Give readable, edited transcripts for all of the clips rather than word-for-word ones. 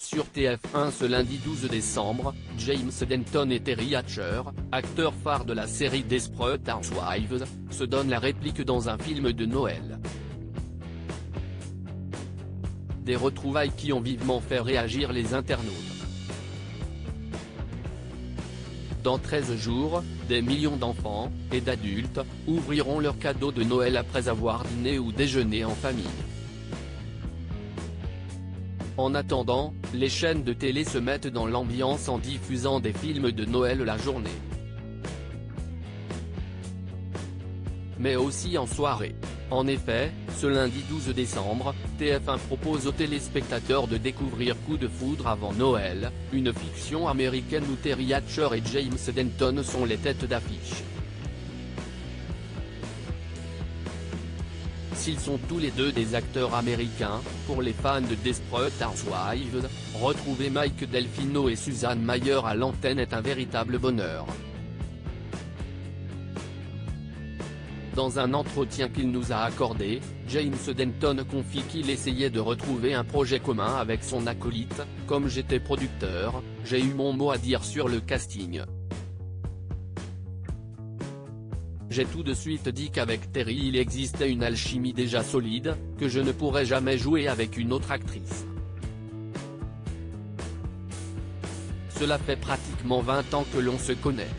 sur TF1 ce lundi 12 décembre, James Denton et Terry Hatcher, acteurs phares de la série Desperate Housewives, se donnent la réplique dans un film de Noël. Des retrouvailles qui ont vivement fait réagir les internautes. Dans 13 jours, des millions d'enfants, et d'adultes, ouvriront leurs cadeaux de Noël après avoir dîné ou déjeuné en famille. En attendant, les chaînes de télé se mettent dans l'ambiance en diffusant des films de Noël la journée. Mais aussi en soirée. En effet, ce lundi 12 décembre, TF1 propose aux téléspectateurs de découvrir Coup de foudre avant Noël, une fiction américaine où Terry Hatcher et James Denton sont les têtes d'affiche. S'ils sont tous les deux des acteurs américains, pour les fans de Desperate Housewives, retrouver Mike Delfino et Suzanne Mayer à l'antenne est un véritable bonheur. Dans un entretien qu'il nous a accordé, James Denton confie qu'il essayait de retrouver un projet commun avec son acolyte. Comme j'étais producteur, j'ai eu mon mot à dire sur le casting. J'ai tout de suite dit qu'avec Terry il existait une alchimie déjà solide, que je ne pourrais jamais jouer avec une autre actrice. Cela fait pratiquement 20 ans que l'on se connaît.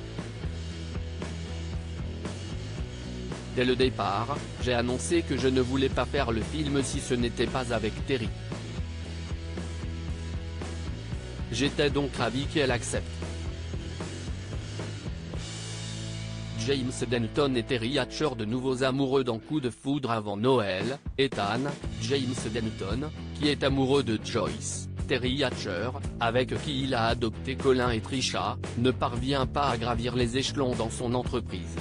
Dès le départ, j'ai annoncé que je ne voulais pas faire le film si ce n'était pas avec Terry. J'étais donc ravi qu'elle accepte. James Denton et Terry Hatcher, de nouveaux amoureux dans Coup de foudre avant Noël. Ethan, James Denton, qui est amoureux de Joyce, Terry Hatcher, avec qui il a adopté Colin et Trisha, ne parvient pas à gravir les échelons dans son entreprise.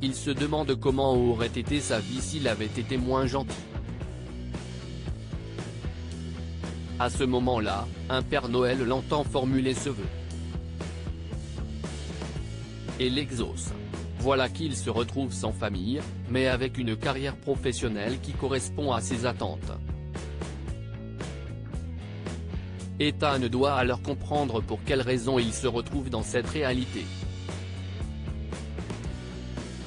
Il se demande comment aurait été sa vie s'il avait été moins gentil. À ce moment-là, un Père Noël l'entend formuler ce vœu. Et l'exauce. Voilà qu'il se retrouve sans famille, mais avec une carrière professionnelle qui correspond à ses attentes. Ethan doit alors comprendre pour quelles raisons il se retrouve dans cette réalité.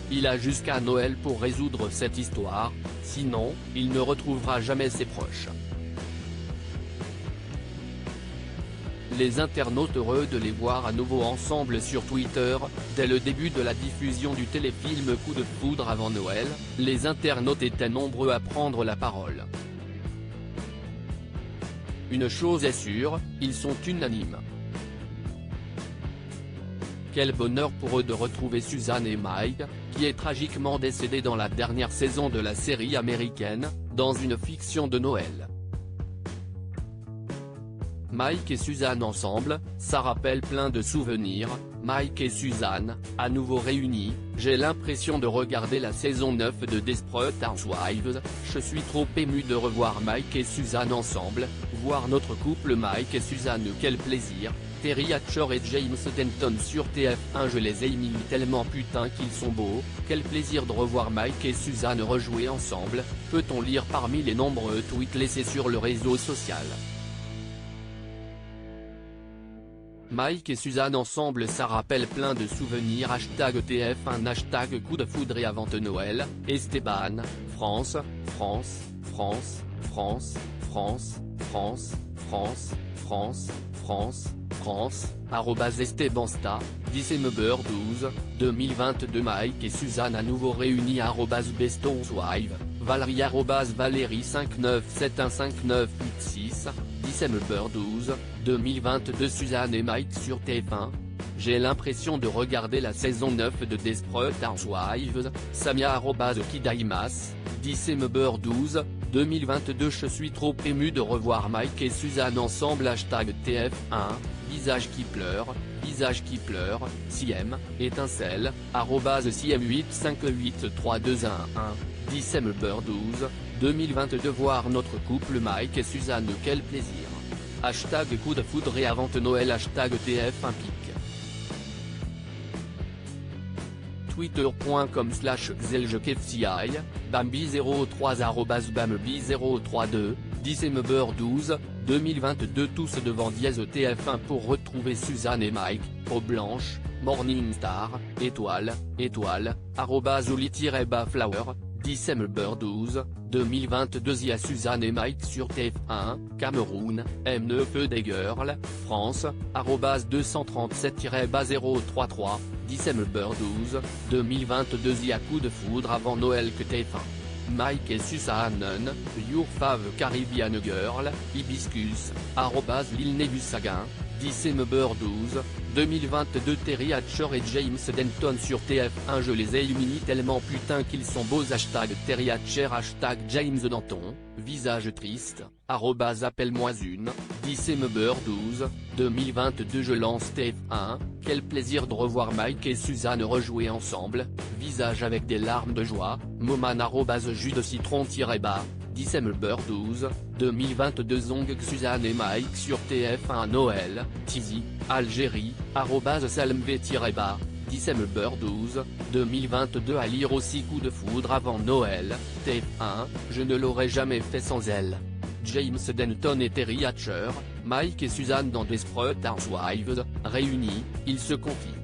Il a jusqu'à Noël pour résoudre cette histoire, sinon, il ne retrouvera jamais ses proches. Les internautes heureux de les voir à nouveau ensemble sur Twitter. Dès le début de la diffusion du téléfilm Coup de foudre avant Noël, les internautes étaient nombreux à prendre la parole. Une chose est sûre, ils sont unanimes. Quel bonheur pour eux de retrouver Suzanne et Mike, qui est tragiquement décédé dans la dernière saison de la série américaine, dans une fiction de Noël. Mike et Suzanne ensemble, ça rappelle plein de souvenirs. Mike et Suzanne, à nouveau réunis, j'ai l'impression de regarder la saison 9 de Desperate Housewives. Je suis trop ému de revoir Mike et Suzanne ensemble, voir notre couple Mike et Suzanne, quel plaisir. Terry Hatcher et James Denton sur TF1, je les aime tellement, putain qu'ils sont beaux, quel plaisir de revoir Mike et Suzanne rejouer ensemble, peut-on lire parmi les nombreux tweets laissés sur le réseau social. Mike et Suzanne ensemble, ça rappelle plein de souvenirs. #TF1 #Coup de foudre et avant Noël. Esteban, France, France, France, France, France, France, France, France, France, France, @EstebanSta, December12, 2022. Mike et Suzanne à nouveau réunis, @BestHousewives, Valérie Valérie 597159886, December12, 2022. Suzanne et Mike sur TF1. J'ai l'impression de regarder la saison 9 de Desperate Housewives. Samia @Kidaimas, December12, 2022. Je suis trop ému de revoir Mike et Suzanne ensemble. #TF1, visage qui pleure, Siem, étincelle, @Siem85832111, December12, 2022. Voir notre couple Mike et Suzanne, quel plaisir. #Coup de foudre et avant Noël. #TF1 pic. Twitter.com/XelJekFCI, Bambi03 @Bambi032, December 12, 2022. Tous devant TF1 pour retrouver Suzanne et Mike, Peau Blanche, Morningstar, étoile, @oli-flower, December 12, 2022. Y'a Suzanne et Mike sur TF1, Cameroun, M9 des Girls, France, @237-033, December 12, 2022. Y'a coup de foudre avant Noël que TF1. Mike et Suzanne, Your Fave Caribbean Girl, Hibiscus, @Lil Nebusaguin, December 12, 2022. Terry Hatcher et James Denton sur TF1. Je les ai illuminés tellement putain qu'ils sont beaux. Terry Hatcher, James Denton, visage triste, @appelle-moi une, December 12, 2022. Je lance TF1, quel plaisir de revoir Mike et Suzanne rejouer ensemble, visage avec des larmes de joie, Moman @jus de citron-bas, December 12, 2022. Zong Suzanne et Mike sur TF1 Noël, Tizi, Algérie, @salmv-bas, December 12, 2022. À lire aussi coup de foudre avant Noël, TF1, je ne l'aurais jamais fait sans elle. James Denton et Terry Hatcher, Mike et Suzanne dans Desperate Housewives, réunis, ils se confient.